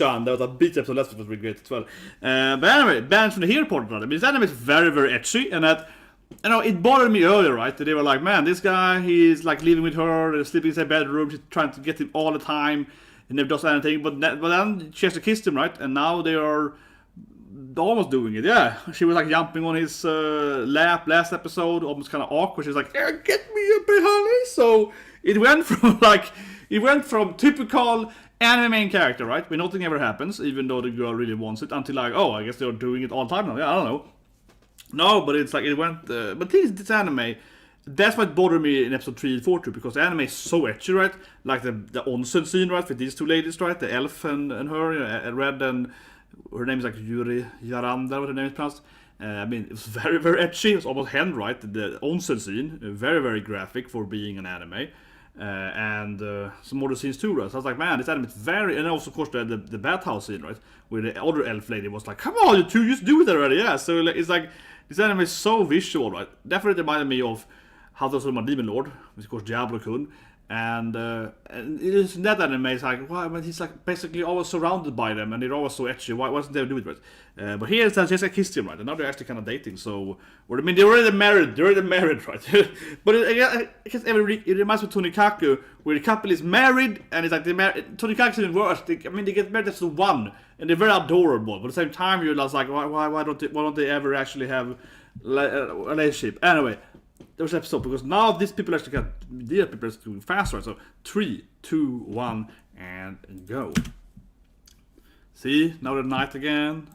done. That was a beach episode. That was really great as well. But anyway, Banished from the hero part of it. I mean, this anime is very, very ecchi, and that, you know, it bothered me earlier, right? That they were like, man, this guy, he's like living with her, they're sleeping in their bedroom, she's trying to get him all the time, he never does anything. But then she has to kiss him, right? And now they are almost doing it. Yeah, she was like jumping on his lap last episode, almost kind of awkward. She was like, yeah, get me a bit, honey. So it went from typical anime main character, right, where nothing ever happens, even though the girl really wants it, until like, oh, I guess they're doing it all the time now. Yeah, I don't know. No, but it's like it went. But this anime, that's what bothered me in episode 3 and 4 too, because the anime is so ecchi, right? Like the onsen scene, right, with these two ladies, right? The elf and her, you know, Red, and her name is like Yuri Yaranda, what her name is pronounced. I mean, it was very, very ecchi. It was almost hen, right? The onsen scene, very, very graphic for being an anime. And some other scenes too, right? So I was like, man, this anime is very... And also, of course, the bathhouse scene, right? Where the other elf lady was like, come on, you two, just do it already, yeah. So it's like, this anime is so visual, right? Definitely reminded me of How to Summon a Demon Lord, which of course Diablo-kun. And it is in that anime, it's like, why? Well, he's like basically always surrounded by them, and they're always so ecchi. Why wasn't they do it right? But here it's just like kissed him, right? And now they're actually kind of dating. So, or I mean, they're already married. Right? But it reminds me of Tonikaku, where the couple is married, and it's like they married. Tonikaku's even worse. They get married just to one, and they're very adorable. But at the same time, you're just like, why don't they ever actually have a relationship? Anyway. There was an episode, because now these people actually got the people are doing faster. So 3, 2, 1, and go. See, now the night again.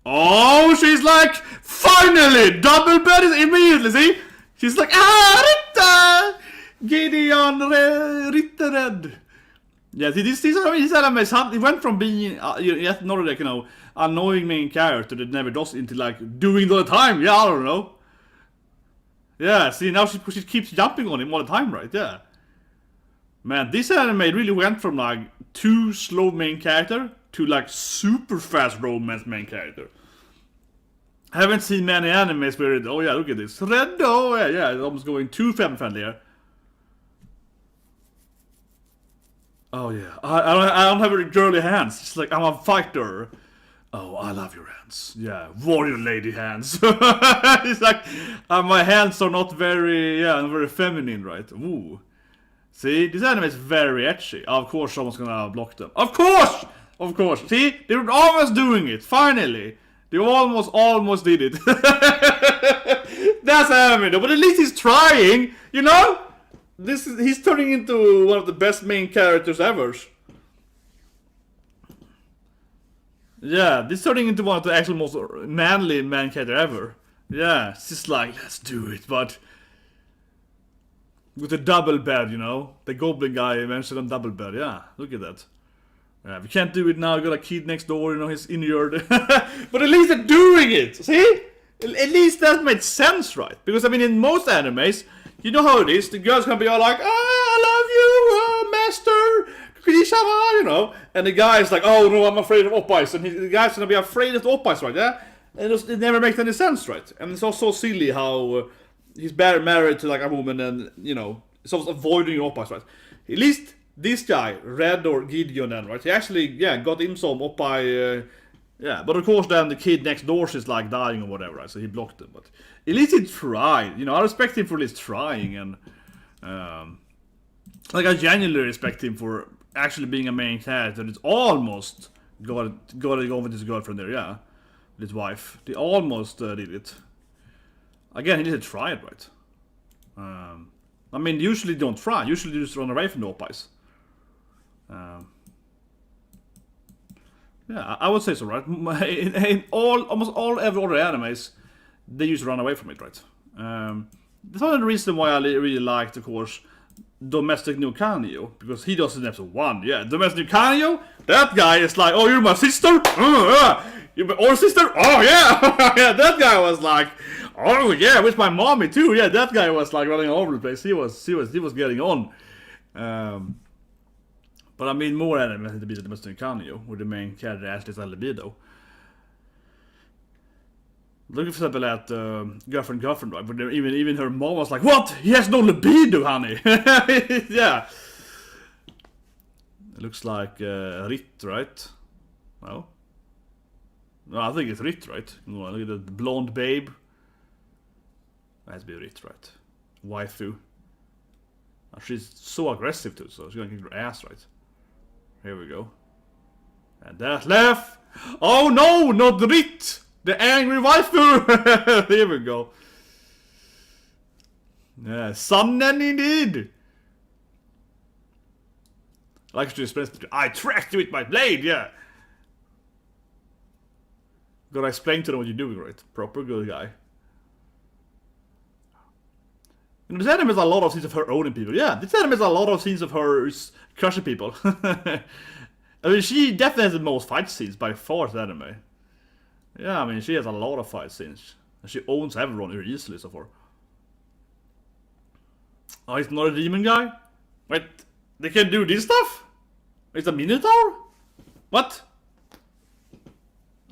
Oh, she's like, finally, double bed is immediately. See, she's like, Ritta, Gideon, Rittered. Yeah, see, this anime, it went from being yet another, like, you know, annoying main character that never does into like doing it all the time. Yeah, I don't know. Yeah, see, now she keeps jumping on him all the time, right? Yeah. Man, this anime really went from like too slow main character to like super fast romance main character. I haven't seen many animes where it, oh yeah, look at this. Red, oh yeah, it's almost going too family-friendly here. Oh yeah, I don't have any girly hands. It's like, I'm a fighter. Oh, I love your hands. Yeah, warrior lady hands. It's like, my hands are not very, very feminine, right? Ooh. See, this anime is very ecchi. Of course someone's gonna block them. Of course! See, they're almost doing it, finally. They almost did it. That's anime though, but at least he's trying, you know? He's turning into one of the best main characters ever. Yeah, this is turning into one of the actual most manly main character ever. Yeah, it's just like, let's do it, but with a double bed, you know? The goblin guy mentioned on double bed, yeah, look at that. Yeah, we can't do it now, we got a kid next door, you know, he's injured. But at least they're doing it, see? At least that made sense, right? Because, I mean, in most animes, you know how it is, the girl's gonna be all like, I love you, master! You know, and the guy's like, oh no, I'm afraid of oppais, and the guy's gonna be afraid of oppais, right? Yeah, and it never makes any sense, right? And it's also silly how he's married to like a woman, and you know, it's also avoiding oppais, right? At least this guy, Red or Gideon, then, right? He actually, got him some oppai, but of course then the kid next door is like dying or whatever, right? So he blocked him, but at least he tried. You know, I respect him for at least trying, and like I genuinely respect him for actually being a main character. It's almost got to go with his girlfriend there, yeah, with his wife. They almost did it. Again, he didn't try it, right? I mean, usually don't try. Usually you just run away from the oppais. Yeah, I would say so, right? In almost all every other animes, they usually run away from it, right? That's one of the reasons why I really liked, of course, Domestic Nukanio, because he does it in episode 1. Yeah, Domestic Nukanio, that guy is like, oh, you're my sister? You're my older sister? Oh, yeah! Yeah, that guy was like, oh, yeah, with my mommy, too. Yeah, that guy was like running all over the place. He was getting on. But I mean, more anime than to be the Domestic Nukanio, where the main character actually is a libido. Look for example at girlfriend, right? But even her mom was like, "What? He has no libido, honey." Yeah. It looks like Rit, right? No? No, I think it's Rit, right? Look at the blonde babe. That has to be Rit, right? Waifu. She's so aggressive too, so she's gonna kick her ass, right? Here we go. And that's left! Oh no! Not Rit! The angry waifu! Here we go. Yeah, Sunnen indeed! Like to express, I tracked you with my blade, yeah! Gotta explain to them what you're doing, right? Proper good guy. You know, this anime has a lot of scenes of her owning people. Yeah, this anime has a lot of scenes of her crushing people. I mean, she definitely has the most fight scenes by far in the anime. Yeah, I mean, she has a lot of fight scenes. And she owns everyone very easily so far. Oh, he's not a demon guy? Wait, they can do this stuff? It's a Minotaur? What?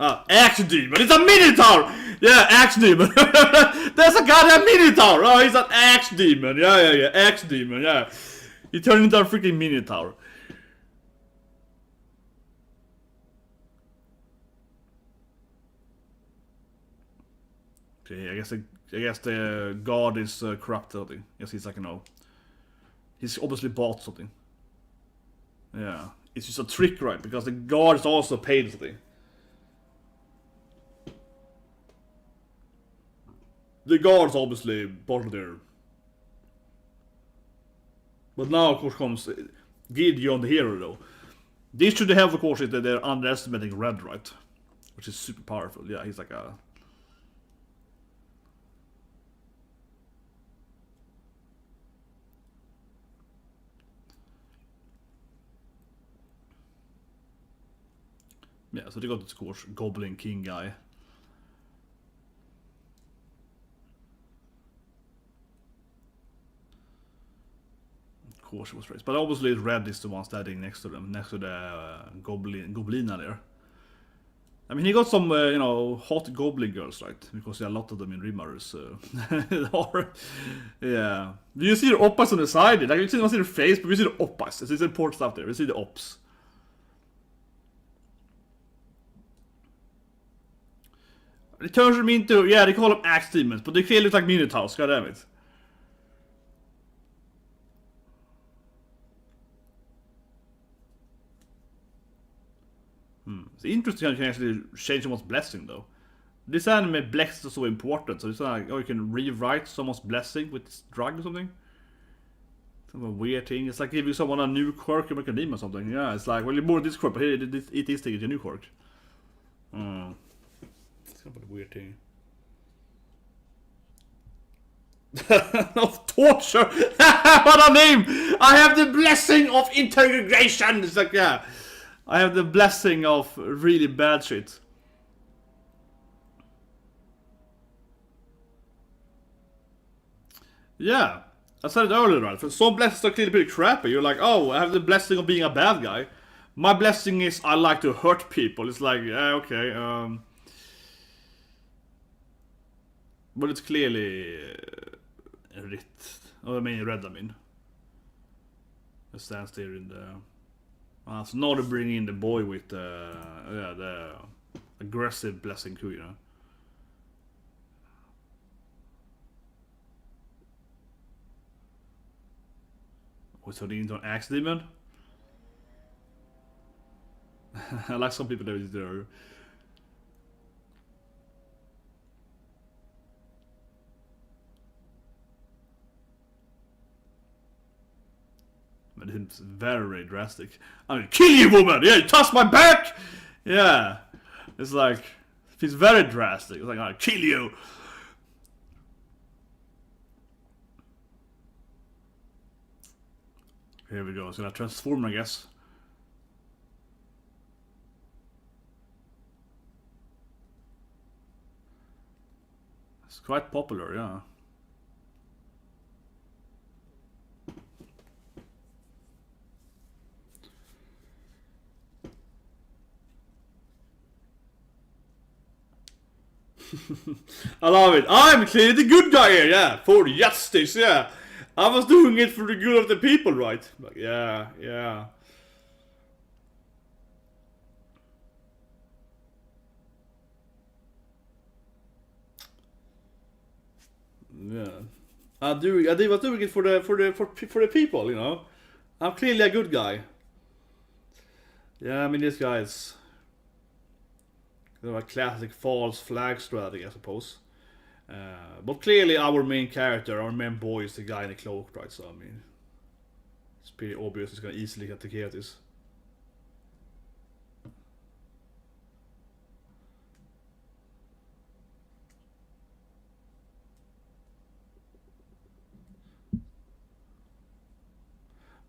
Ah, Axe Demon. It's a Minotaur! Yeah, Axe Demon. There's a goddamn Minotaur! Oh, he's an Axe Demon. Yeah. Axe Demon, yeah. He turned into a freaking Minotaur. Okay, I guess the god is corrupted. I guess he's like, you know, he's obviously bought something. Yeah, it's just a trick, right? Because the god is also paid something. The guards obviously part of their. But now, of course, comes Gideon the hero, though. This should help, of course, is that they're underestimating Red, right? Which is super powerful. Yeah, he's like a. Yeah, so they got this, of course, Goblin King guy. Course it was raised. But obviously Red is the one standing next to them, next to the Goblina there. I mean, he got some, you know, hot Goblin girls, right? Because there are a lot of them in Rimmer's. Yeah. Do you see the oppas on the side? Like, you don't see their face, but you see the oppas. It's important stuff there. You see the ops. It turns them into, yeah, they call them axe demons, but they clearly look like Minotaurs, goddammit. It's interesting how you can actually change someone's blessing, though. This anime blessings are so important, so it's like, oh, you can rewrite someone's blessing with this drug or something. Some of a weird thing. It's like giving someone a new quirk in Academia or something. Yeah, it's like, well, you're born this quirk, but here, it is taking a new quirk. It's kind of a weird thing. Of torture! What a name! I have the blessing of integration! It's like, yeah. I have the blessing of really bad shit. Yeah, I said it earlier, right? For some blessings are clearly pretty crappy. You're like, oh, I have the blessing of being a bad guy. My blessing is I like to hurt people. It's like, yeah, okay. But it's clearly Rit. Oh, I mean Red, I mean. It stands there in the... so now they bring in the boy with the aggressive blessing too, you know. What's turning into an axe demon? I like some people that there. But it's very drastic. I'm gonna kill you, woman! Yeah, you touch my back! Yeah. It's like, he's very drastic. It's like, I'm gonna kill you! Here we go. It's gonna transform, I guess. It's quite popular, yeah. I love it. I'm clearly the good guy here, yeah. For justice, yeah. I was doing it for the good of the people, right? But yeah. Yeah. I was doing it for the people, you know. I'm clearly a good guy. Yeah, I mean this guy is a classic false flag strategy, I suppose. But clearly our main character, our main boy, is the guy in the cloak, right? So I mean, it's pretty obvious he's gonna easily get the this.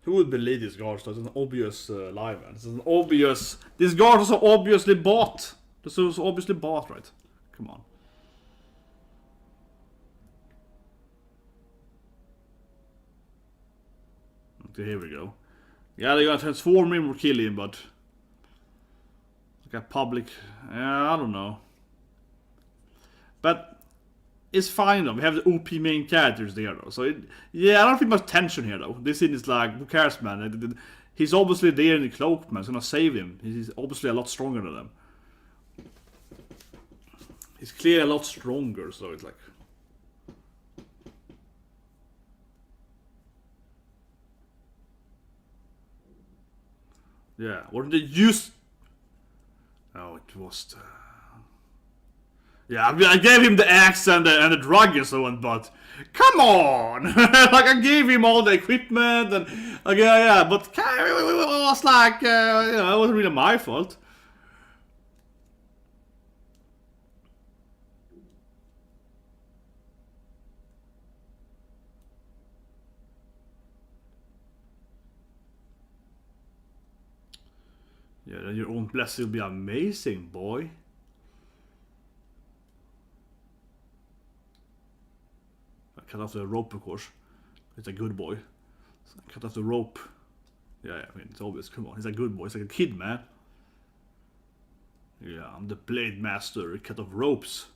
Who would believe this guard? It's an obvious lie, man. This is an obvious. This guard is so obviously bought. This is obviously bought, right? Come on. Okay, here we go. Yeah, they're gonna transform him or kill him, but like a public. I don't know. But it's fine though. We have the OP main characters there though. So yeah, I don't feel much tension here though. This scene is like, who cares, man? He's obviously there in the cloak, man. It's gonna save him. He's obviously a lot stronger than them. He's clearly a lot stronger, so it's like. Yeah, what did they use? Oh, it was the... Yeah, I mean, I gave him the axe and the drug and so on, but come on! Like, I gave him all the equipment and yeah, but it was like, you know, it wasn't really my fault. Yeah, then your own blessing will be amazing, boy. Cut off the rope, of course. He's a good boy. Cut off the rope. Yeah, I mean, it's obvious. Come on, he's a good boy. He's like a kid, man. Yeah, I'm the blade master. Cut off ropes.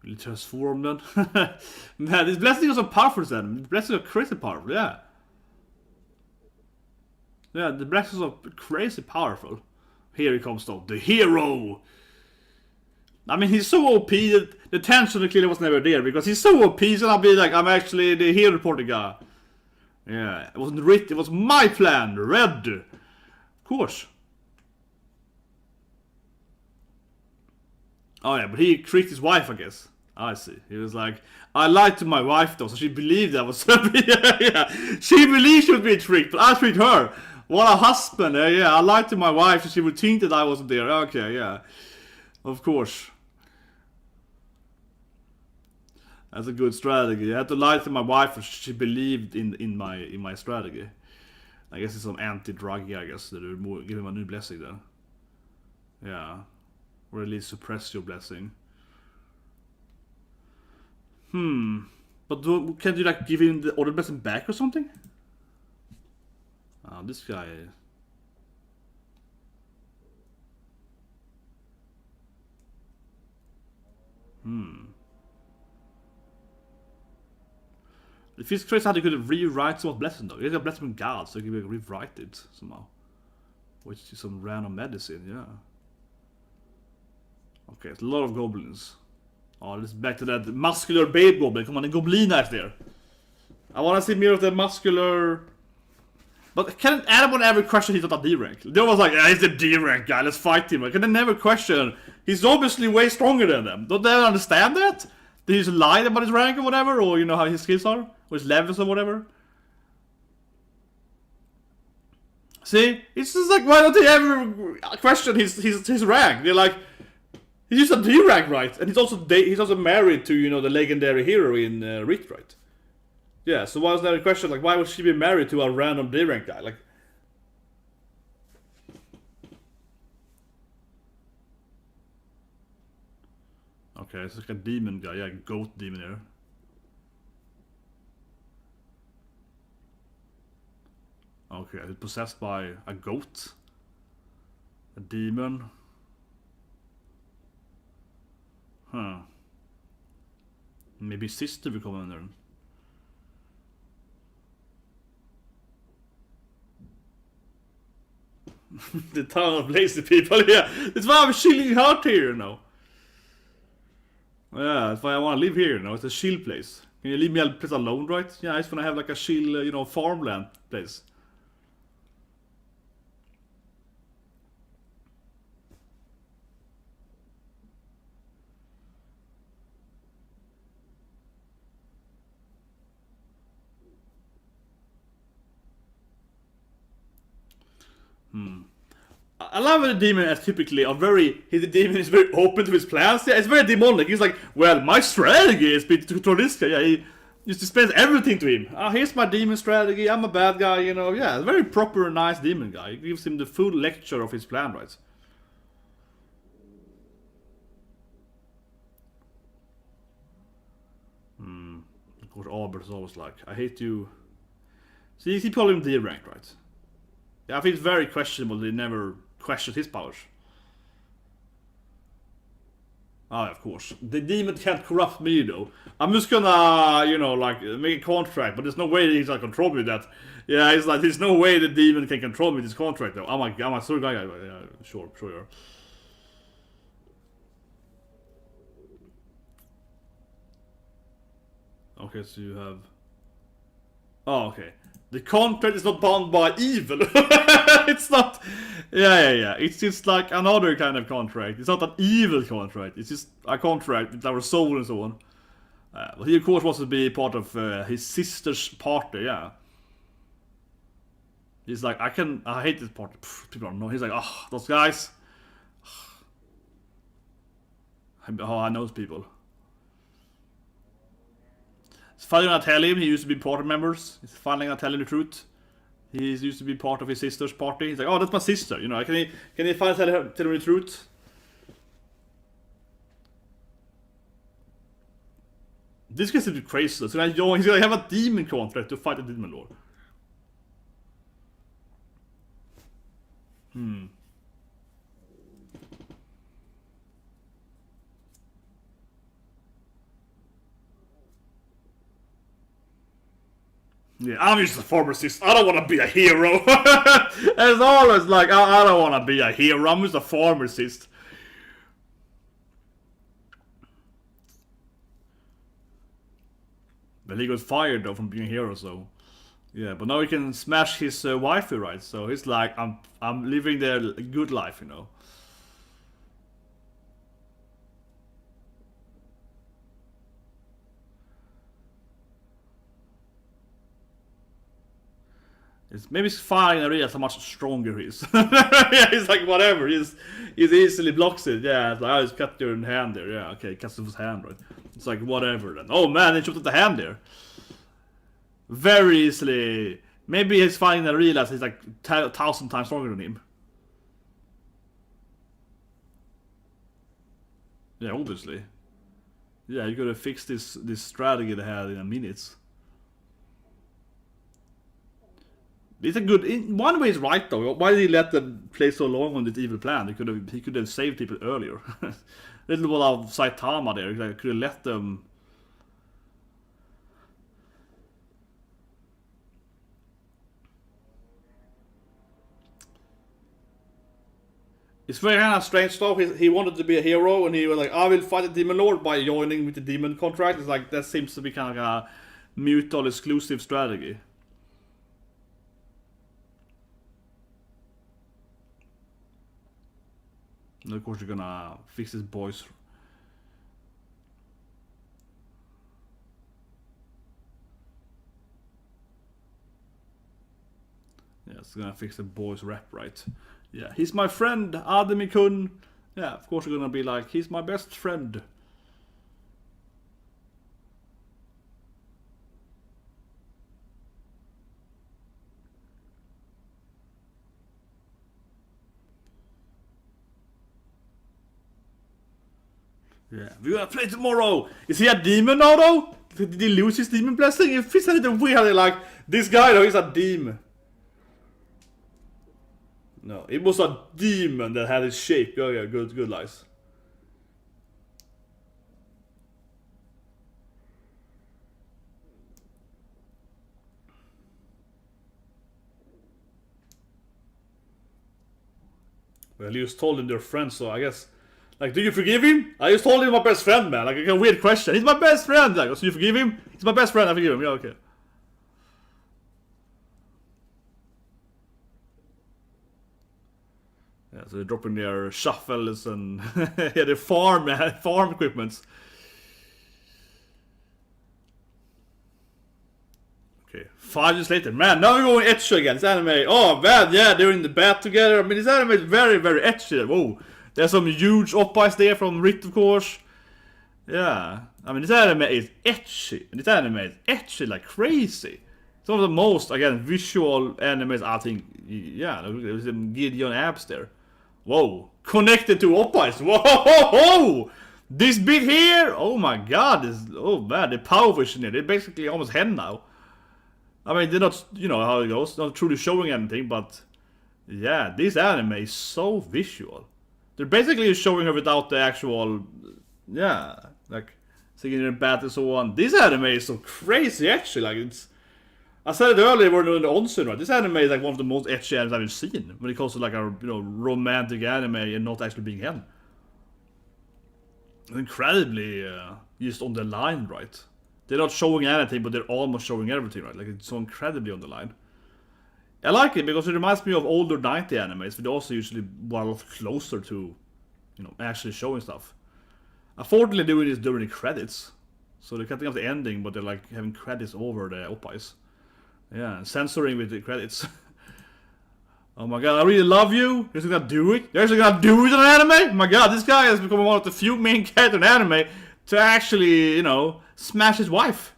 Will you transform then? Man, this blessing is so powerful then. The blessings are crazy powerful, yeah. Yeah, the blessings are crazy powerful. Here he comes though, the hero! I mean, he's so OP that the tension clearly was never there, because he's so OP, so I'll be like, I'm actually the hero reporting guy. Yeah, it wasn't written, it was my plan, red. Of course. Oh yeah, but he tricked his wife, I guess. I see. He was like, I lied to my wife though, so she believed that was yeah. She believed she would be tricked, but I tricked her. What a husband, yeah. I lied to my wife so she would think that I wasn't there. Okay, yeah. Of course. That's a good strategy. I had to lie to my wife so she believed in my strategy. I guess it's some anti-drug, I guess. That would give him a new blessing then. Yeah. Or at least suppress your blessing. But can't you like give him the other blessing back or something? This guy... It feels crazy how they could rewrite someone's blessing though. You got a blessing from God, so you can rewrite it somehow. Which is some random medicine, yeah. Okay, it's a lot of goblins. Oh, let's back to that muscular babe goblin. Come on, the goblina is there. I want to see more of the muscular... But can anyone ever question he's not a D rank? They was like, yeah, he's a D rank guy, let's fight him. Can they never question? He's obviously way stronger than them. Don't they understand that? Did he just lie about his rank or whatever? Or you know how his skills are? Or his levels or whatever? See? It's just like, why don't they ever question his rank? They're like... He's just a D rank, right? And he's also married to, you know, the legendary hero in Rift, right? Yeah, so why was there a question, like, why would she be married to a random D rank guy? Like... Okay, it's like a demon guy, yeah, goat demon here. Okay, he's possessed by a goat. A demon. Huh. Maybe sister will come in there. The town of lazy people, yeah. That's why I'm chilling out here, you know. Yeah, that's why I want to live here, you know. It's a chill place. Can you leave me a place alone, right? Yeah, I just want to have like a chill, you know, farmland place. I love the demon as typically the demon is very open to his plans. Yeah, it's very demonic. He's like, well, my strategy is to control this guy. Yeah, he just dispense everything to him. Here's my demon strategy. I'm a bad guy, you know. Yeah, a very proper, nice demon guy. He gives him the full lecture of his plan, right? Of course, Albert's always like, I hate you. See, he called him D rank, right? Yeah, I think it's very questionable they never questioned his powers. Of course. The demon can't corrupt me, though. I'm just gonna, you know, like, make a contract, but there's no way he's gonna control me with that. Yeah, it's like, there's no way the demon can control me with this contract, though. I'm a Surō guy. Yeah, sure. Okay, so you have... Oh, okay. The contract is not bound by evil. It's not... Yeah. It's just like another kind of contract. It's not an evil contract. It's just a contract with our soul and so on. But he, of course, wants to be part of his sister's party, yeah. He's like, I hate this party. People don't know. He's like, oh, those guys. Oh, I know those people. He's finally gonna tell him he used to be party members. He's finally gonna tell him the truth. He used to be part of his sister's party. He's like, oh, that's my sister. You know, can he finally tell him the truth? This guy's a bit crazy. So he's gonna have a demon contract to fight a demon lord. Yeah, I'm just a pharmacist. I don't want to be a hero. It's always like, I don't want to be a hero. I'm just a pharmacist. But he got fired though from being a hero, so yeah. But now he can smash his waifu, right? So he's like, I'm living the good life, you know. Maybe it's fine to realize how much stronger he is. Yeah, he's like, whatever. He's easily blocks it. Yeah, it's like, I just cut your hand there. Yeah, okay, cuts off his hand, right? It's like, whatever then. Oh man, they chopped off the hand there. Very easily. Maybe he's finally to realize he's like 1,000 times stronger than him. Yeah, obviously. Yeah, you gotta fix this strategy they had in a minute. It's a good. In one way, it's right though. Why did he let them play so long on this evil plan? He could have saved people earlier. Little bit of Saitama there. He could have let them. It's very kind of strange stuff. He wanted to be a hero, and he was like, "I will fight the demon lord by joining with the demon contract." It's like that seems to be kind of a mutual exclusive strategy. And of course, you're gonna fix his boys. Yeah, it's gonna fix the boys' rep, right? Yeah, he's my friend, Ademi-kun. Yeah, of course, you're gonna be like, he's my best friend. Yeah, we're gonna play tomorrow. Is he a demon now, though? Did he lose his demon blessing? If he's a little weird, like, this guy, though, he's a demon. No, it was a demon that had his shape. Oh yeah, good lies. Well, you just told him they're friends, so I guess... Like, do you forgive him? I just told him my best friend, man. Like, a weird question. He's my best friend! Like, so you forgive him? He's my best friend, I forgive him. Yeah, okay. Yeah, so they're dropping their shuffles and... yeah, their farm equipments. Okay, 5 years later. Man, now we're going ecchi again. This anime... Oh, man, yeah, they're in the bath together. I mean, this anime is very, very ecchi. Whoa. There's some huge oppies there from Rit, of course. Yeah. I mean, this anime is ecchi. This anime is ecchi like crazy. Some of the most, again, visual animes, I think. Yeah, there's some Gideon abs there. Whoa. Connected to oppies. Whoa! This bit here? Oh my god. This, oh man, the power vision here. They're basically almost hen now. I mean, they're not, you know how it goes. Not truly showing anything, but... Yeah, this anime is so visual. They're basically showing her without the actual, yeah, like, singing in a bat and so on. This anime is so crazy, actually. Like, it's, I said it earlier, we're doing the onsen, right? This anime is like one of the most ecchi animes I've seen when it comes to like a, you know, romantic anime and not actually being hen. Incredibly, just on the line, right? They're not showing anything, but they're almost showing everything, right? Like, it's so incredibly on the line. I like it because it reminds me of older 90 animes, but they also usually well closer to, you know, actually showing stuff. Unfortunately, doing this during the credits, so they're cutting off the ending, but they're like having credits over the oppies. Yeah, and censoring with the credits. Oh my god, I really love you. You're gonna do it. You're actually gonna do it in an anime. Oh my god, this guy has become one of the few main characters in anime to actually, you know, smash his wife.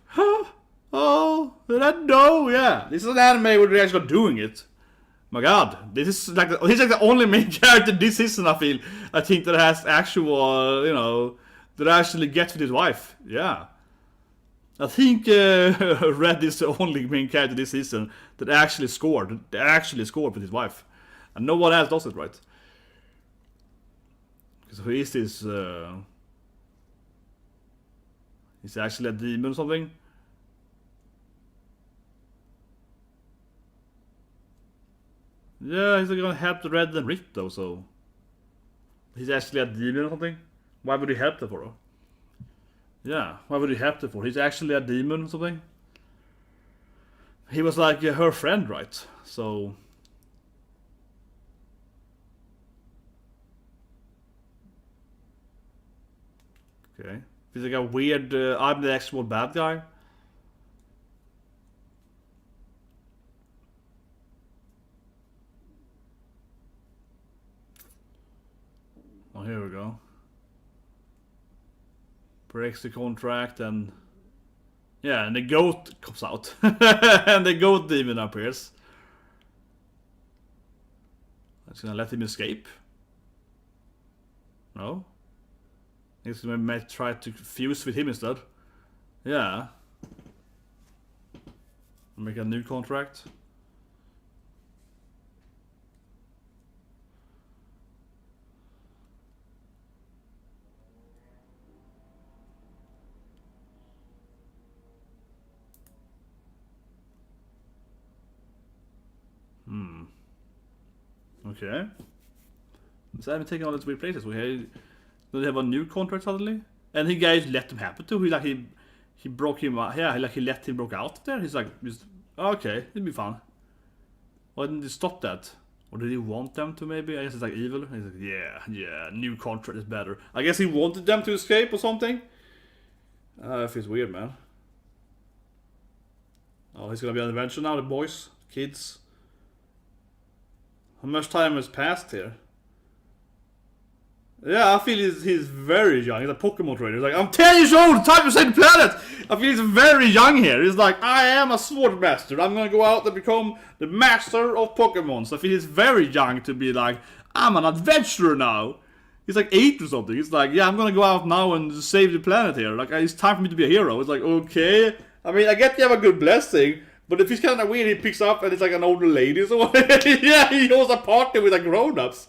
Oh, no, yeah. This is an anime where they're actually doing it. My god, this is like he's like the only main character this season, I think that has actual, you know, that actually gets with his wife. Yeah. I think Red is the only main character this season that actually scored. With his wife. And no one else does it, right? So who is this? He's actually a demon or something? Yeah, he's gonna help the Red and Rit though, so... He's actually a demon or something? Why would he help them for though? Yeah, why would he help them for? He's actually a demon or something? He was like her friend, right? So... Okay. He's like a weird, I'm the actual bad guy. Oh, here we go. Breaks the contract and... Yeah, and the goat comes out. And the goat demon appears. That's gonna let him escape. No? He's gonna try to fuse with him instead. Yeah. Make a new contract. Okay. So I've been taking all these weird places. Okay. Do they have a new contract suddenly? And he guys let him happen to. He broke him out. Yeah, he let him broke out there. He's like, okay, it'll be fun. Why didn't he stop that? Or did he want them to maybe? I guess it's like evil. He's like, yeah, new contract is better. I guess he wanted them to escape or something. It feels weird, man. Oh, he's gonna be on adventure now, the boys, kids. How much time has passed here? Yeah, I feel he's very young. He's a Pokemon trainer. He's like, I'm 10 years old, time to save the planet! I feel he's very young here. He's like, I am a sword master. I'm gonna go out and become the master of Pokemon. So I feel he's very young to be like, I'm an adventurer now. He's like 8 or something. He's like, yeah, I'm gonna go out now and save the planet here. Like, it's time for me to be a hero. It's like, okay. I mean, I get you have a good blessing. But if he's kind of weird, he picks up and it's like an older lady or something. Yeah, he goes a party with like grown-ups.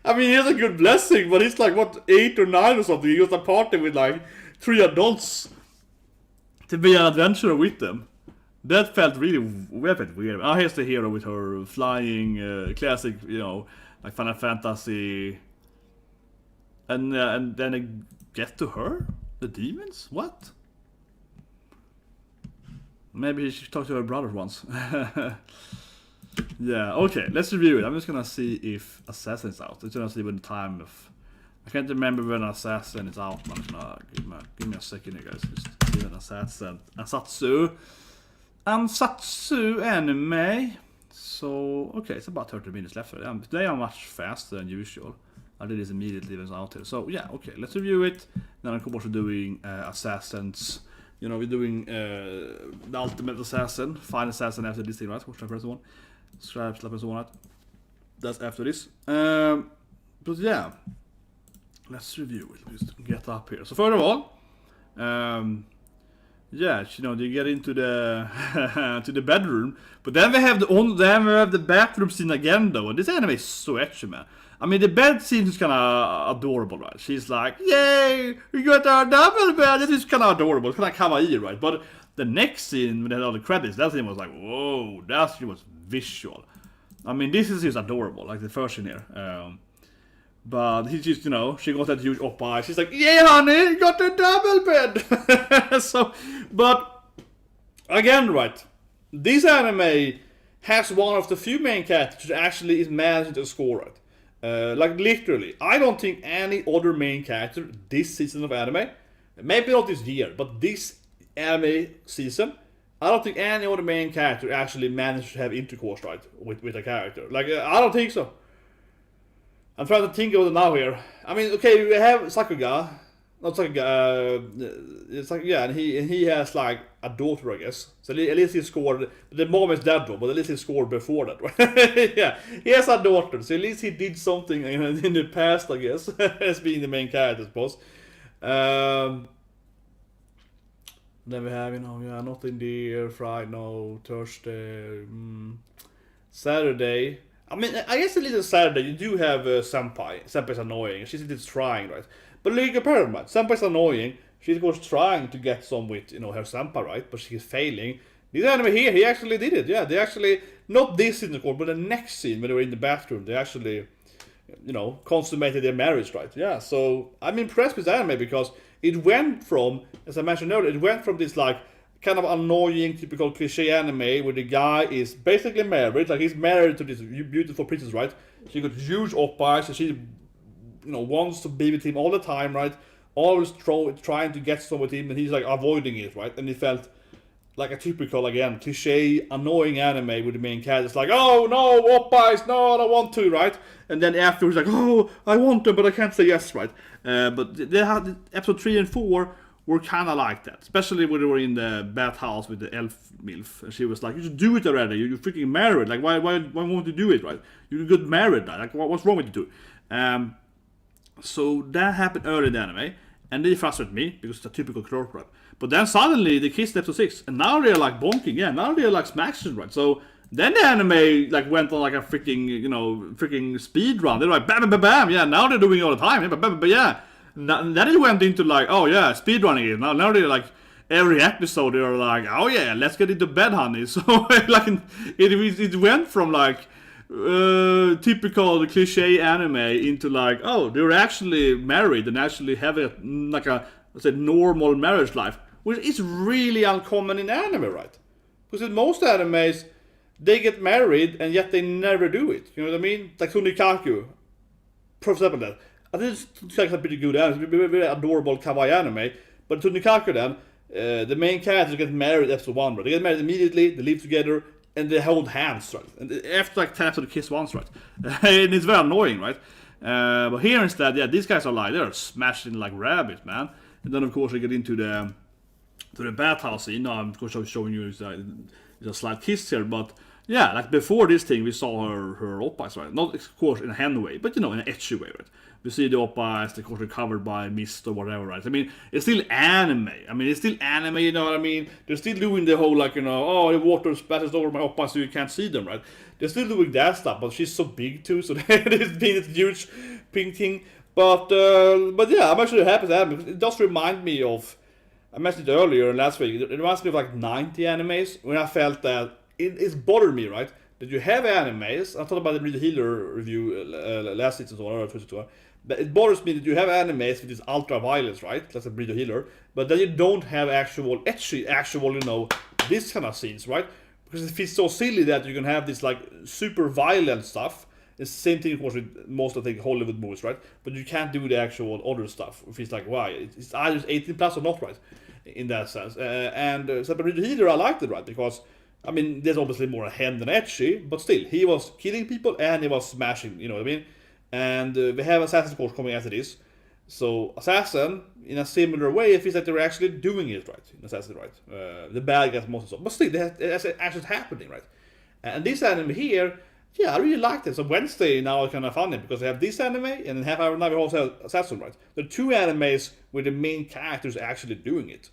I mean, he has a good blessing, but he's like, what, 8 or 9 or something. He goes a party with like 3 adults to be an adventurer with them. That felt really weird. Oh, here's the hero with her flying, classic, you know, like Final Fantasy, and then I get to her, the demons. What? Maybe she talked to her brother once. Yeah, okay, let's review it. I'm just gonna see if Assassin is out. I'm gonna see when the time of... I can't remember when Assassin is out. I'm just gonna give me a second here, guys. Just see when Assassin... Ansatsu anime. So, okay, it's about 30 minutes left. Today I'm much faster than usual. I did this immediately when it's out here. So, yeah, okay, let's review it. Then of course we're doing Assassins. You know, we're doing the Ultimate Assassin, Final Assassin after this thing, right? What's the first one? Slap and so on. That's after this. But yeah, let's review it. Just get up here. So first of all, yeah, you know, they get into the to the bedroom, but then we have the bathroom scene again though. And this anime is so ecchi, man. I mean, the bed scene is kind of adorable, right? She's like, "Yay, we got our double bed." This is kind of adorable, kind of kawaii, right? But the next scene when they had all the credits, that scene was like, whoa, that scene was visual. I mean, this is just adorable, like the first scene here. But he's just, you know, she got that huge oppa. She's like, "Yeah, honey, you got the double bed." So, but again, right, this anime has one of the few main characters that actually is managing to score right. Like literally, I don't think any other main character this season of anime, maybe not this year, but this anime season, I don't think any other main character actually managed to have intercourse right with a character. Like I don't think so. I'm trying to think of it now here. I mean, okay, we have Sakuga, not Sakuga. It's like, yeah, and he has like a daughter, I guess. So at least he scored. The mom is dead though, but at least he scored before that, right? Yeah, he has a daughter, so at least he did something in the past, I guess, as being the main character, I suppose. Then we have, you know, yeah, nothing there. Friday, no. Thursday, Saturday. I mean, I guess a little Saturday you do have Senpai. Senpai's annoying. She's just trying, right? But like a parent, right? Senpai's annoying. She's of course trying to get some with, you know, her Senpai, right? But she's failing. This anime here, he actually did it. Yeah, they actually, not this scene of course, but the next scene when they were in the bathroom, they actually, you know, consummated their marriage, right? Yeah, so I'm impressed with anime because it went from, as I mentioned earlier, it went from this like kind of annoying, typical cliche anime where the guy is basically married, like he's married to this beautiful princess, right? She got huge oppas, so she, you know, wants to be with him all the time, right? Always trying to get some with him, and he's like avoiding it, right? And it felt like a typical, again, cliche, annoying anime with the main character. It's like, "Oh no, oppas, no, I don't want to," right? And then after he's like, "Oh, I want to, but I can't say yes," right? But they had episode 3 and 4 were kind of like that, especially when they were in the bathhouse with the elf milf, and she was like, "You should do it already. You're freaking married. Like, why won't you do it, right? You got married, right? Like, what's wrong with you two?" So that happened early in the anime, and they frustrated me because it's a typical clerk, right? But then suddenly they kissed episode 6, and now they're like bonking, yeah. Now they're like smashing, right? So then the anime like went on like a freaking, you know, freaking speed run. They're like bam, bam, bam, bam, yeah. Now they're doing it all the time, yeah, bam, bam, bam, yeah. Then it went into like, oh yeah, speedrunning it. Now they're like, every episode they're like, oh yeah, let's get into bed, honey. So like it went from like typical cliche anime into like, oh, they're actually married and actually have like a, let's say, normal marriage life, which is really uncommon in anime, right? Because in most animes they get married and yet they never do it. You know what I mean? Like Sunikaku, for example, that. I think it's like a pretty good anime. It's a very adorable kawaii anime. But to Nikaku then, the main characters get married episode 1, right? They get married immediately, they live together, and they hold hands, right? And after like 10 episodes, they kiss once, right? And it's very annoying, right? But here instead, yeah, these guys are like, they're smashing like rabbits, man. And then of course they get into the bathhouse scene. Now I'm of course showing you a slight kiss here, but yeah, like before this thing, we saw her oppas, right? Not of course in a hand way, but you know, in an ecchi way, right? We see the oppas, of course, they're covered by mist or whatever, right? I mean, it's still anime. You know what I mean? They're still doing the whole, like, you know, oh, the water splatters over my oppas so you can't see them, right? They're still doing that stuff, but she's so big too, so there's been this huge pink thing. But yeah, I'm actually happy with that because it does remind me of, I mentioned it earlier last week, it reminds me of like 90 animes when I felt that it's bothered me, right? that you have animes. I talked about the Read the Healer review last season or 22. But it bothers me that you have animes with this ultra violence, right? That's a Read the Healer, but then you don't have actual this kind of scenes, right? Because it feels so silly that you can have this like super violent stuff. It's the same thing, of course, with most of the Hollywood movies, right? But you can't do the actual other stuff. It feels like, why? It's either 18 plus or not, right? In that sense. So but Read the Healer, I liked it, right? Because, I mean, there's obviously more a hen than ecchi, but still, he was killing people and he was smashing, you know what I mean? And we have Assassin, of course, coming after this. So, Assassin, in a similar way, it feels like they're actually doing it right, in Assassin, right? The bad guys most of them. But still, that's actually happening, right? And this anime here, yeah, I really liked it. So Wednesday now is kind of funny because they have this anime and then half hour now we also have Assassin, right? There are two animes where the main characters actually doing it.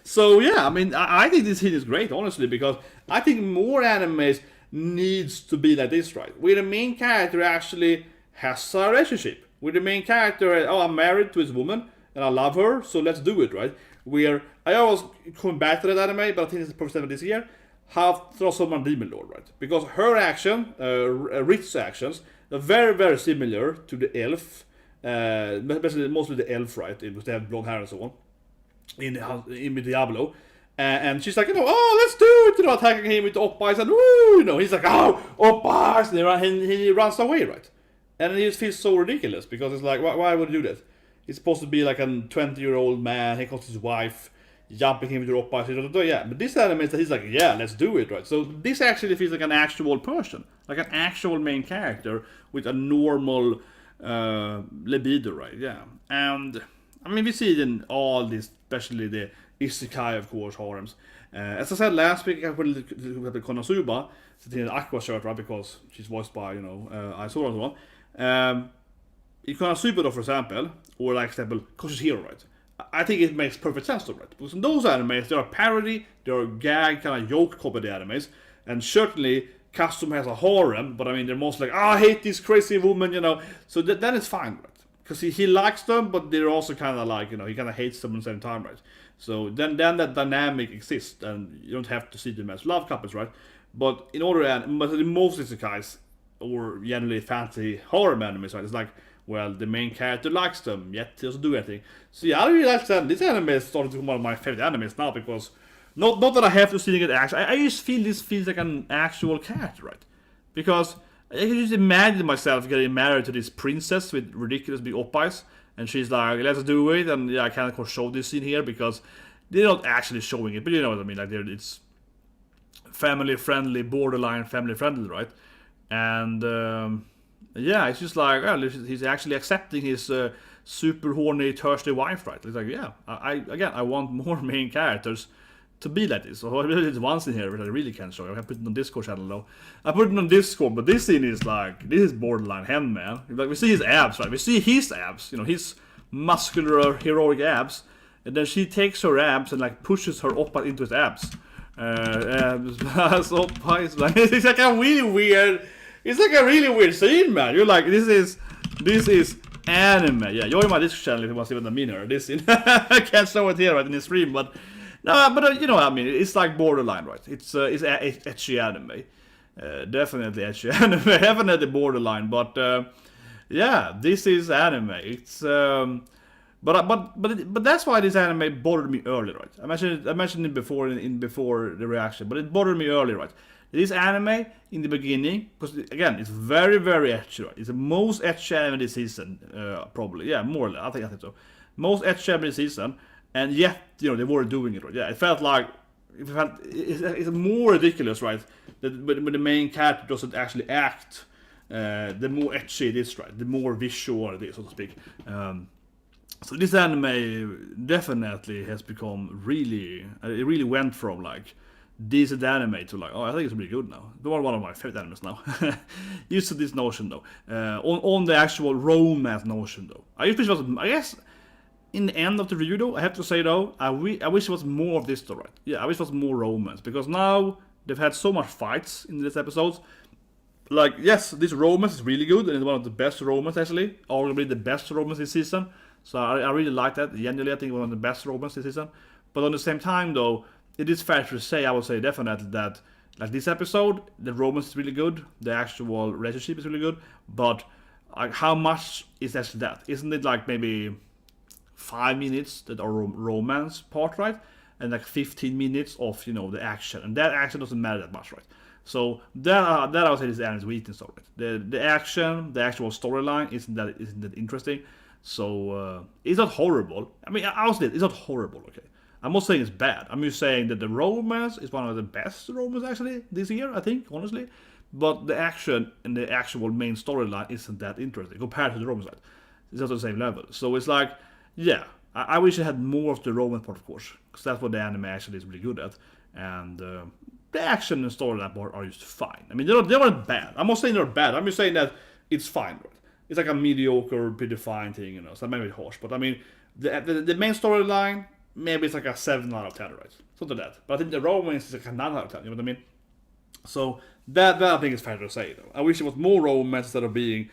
So yeah, I mean, I think this hit is great, honestly, because I think more animes needs to be like this, right? Where the main character actually has a relationship. Where the main character, oh, I'm married to this woman and I love her, so let's do it, right? Where I always come back to that anime, but I think it's the first time this year. Have throw someone Demon Lord, right? Because her action, Ritz's actions, are very, very similar to the elf, especially mostly the elf, right? Because they have blonde hair and so on in Diablo. And she's like, you know, oh, let's do it, you know, attacking him with oppies and woo, you know, he's like, oh, oppies, and he runs away, right? And it just feels so ridiculous because it's like, why would you do that? He's supposed to be like a 20-year-old man, he calls his wife, jumping him with your oppies, yeah, but this anime is that he's like, yeah, let's do it, right? So this actually feels like an actual person, like an actual main character with a normal libido, right? Yeah, and I mean we see it in all this, especially the isekai, of course, harems. As I said last week, I put a little Konosuba, sitting in an Aqua shirt, right? Because she's voiced by, you know, I saw and so on. In Konosuba, though, for example, or like example, Koshihiro, right? I think it makes perfect sense to right? Because in those animes, they are parody, they are gag, kind of joke comedy animes, and certainly Custom has a harem, but I mean, they're mostly like, I hate this crazy woman, you know, so then it's fine, right? Because he likes them, but they're also kind of like, you know, he kind of hates them at the same time, right? So then that dynamic exists, and you don't have to see them as love couples, right? But in most isekais, or generally fantasy horror animes, right, it's like, well, the main character likes them, yet he doesn't do anything. So yeah, I really like that. This anime is starting to become one of my favorite animes now, because not that I have to see it actually. I just feel this feels like an actual character, right? Because I can just imagine myself getting married to this princess with ridiculous big oppies, and she's like, let's do it, and yeah, I can't of course show this scene here because they're not actually showing it, but you know what I mean, like it's family friendly, borderline family friendly, right? And yeah, it's just like, well, he's actually accepting his super horny, thirsty wife, right? It's like, yeah, I want more main characters to be like this. So there's one scene here which I really can't show you. I can put it on Discord channel though. I put it on Discord, but this scene is like, this is borderline hen, man. Like, we see his abs, right? We see his abs, you know, his muscular, heroic abs, and then she takes her abs and like pushes her oppa into his abs. It's like a really weird. It's like a really weird scene, man. You're like, this is anime. Yeah, join my Discord channel if you want to see what I mean here. This scene, I can't show it here right in the stream, but no, but you know what I mean. It's like borderline, right? It's ecchi anime, definitely ecchi anime, definitely borderline. But yeah, this is anime. It's but that's why this anime bothered me early, right? I mentioned it before before the reaction, but it bothered me early, right? This anime in the beginning, because again, it's very, very ecchi, right? It's the most ecchi anime this season, probably. Yeah, more or less. I think so. Most ecchi anime this season, and yet, you know, they were doing it, right? Yeah, it felt like it's more ridiculous, right? That when the main character doesn't actually act, the more ecchi it is, right? The more visual it is, so to speak. So this anime definitely has become really, it really went from like decent anime to like, oh, I think it's really good now. It's one of my favorite animes now. Used to this notion though, on the actual romance notion though. I guess in the end of the review though, I have to say though, I wish it was more of this though, right? Yeah, I wish it was more romance, because now they've had so much fights in this episode. Like, yes, this romance is really good, and it's one of the best romance actually, arguably the best romance this season. So I really like that. Generally, I think one of the best romance this season. But on the same time though, it is fair to say, I would say definitely that Like this episode, the romance is really good, the actual relationship is really good, but like how much is actually that? Isn't it like maybe 5 minutes that are romance part, right? And like 15 minutes of, you know, the action, and that action doesn't matter that much, right? So that I would say is the anime's weakness, right? The action, the actual storyline isn't that interesting. So it's not horrible. I mean, I'll say it's not horrible, okay? I'm not saying it's bad. I'm just saying that the romance is one of the best romance actually this year, I think, honestly. But the action and the actual main storyline isn't that interesting compared to the romance side. It's not on the same level. So it's like, yeah, I wish it had more of the romance part, of course, because that's what the anime actually is really good at. And the action and storyline part are just fine. I mean, they weren't bad. I'm not saying they're bad. I'm just saying that it's fine, right? It's like a mediocre, pretty fine thing, you know. So maybe harsh, but I mean, the main storyline, maybe it's like a 7 out of 10, right? Something like that. But I think the romance is like a 9 out of 10, you know what I mean? So that I think is fair to say, though. I wish it was more romance instead of being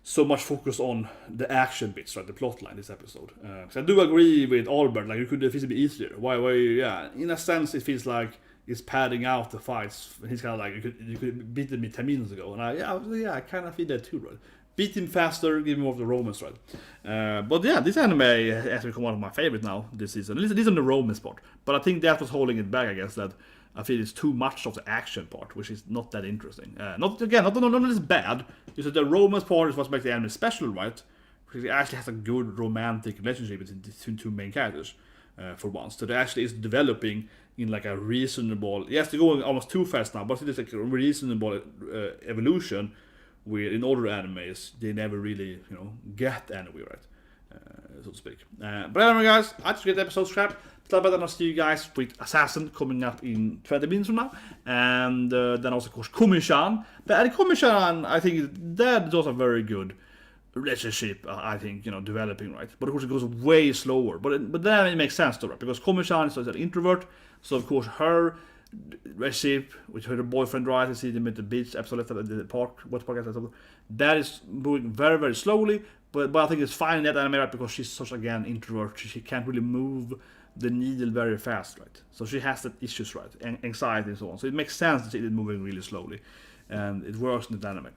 so much focused on the action bits, right? The plot line this episode. Because I do agree with Albert, like, it could be easier. Why, yeah, in a sense, it feels like it's padding out the fights. He's kind of like, you could beat him 10 minutes ago. And I kind of feel that too, right? Beat him faster, give him more of the romance, right? But yeah, this anime has become one of my favorites now this season. At least on the romance part. But I think that was holding it back, I guess, that I feel it's too much of the action part, which is not that interesting. Not that it's bad, it's that the romance part is what makes the anime special, right? Because it actually has a good romantic relationship between the two main characters, for once. So it actually is developing in like a reasonable, yes, they're going almost too fast now, but it is like a reasonable evolution, where in older animes, they never really, you know, get anywhere, right? So to speak. But anyway, guys, I just get the episode scrap. But I'll see you guys with Assassin coming up in 20 minutes from now. And then also, of course, Komi-chan. But Komi-chan, I think that is a very good relationship, I think, you know, developing, right? But of course, it goes way slower. But then it makes sense, though, right? Because Komi-chan is an introvert. So, of course, her relationship with her boyfriend, right? I see them at the beach episode, at the park, what park episode. That is moving very, very slowly. But I think it's fine in that anime, right? Because she's such, again, introvert. She can't really move the needle very fast, right? So she has that issues, right? And anxiety and so on. So it makes sense to see it moving really slowly. And it works in the anime.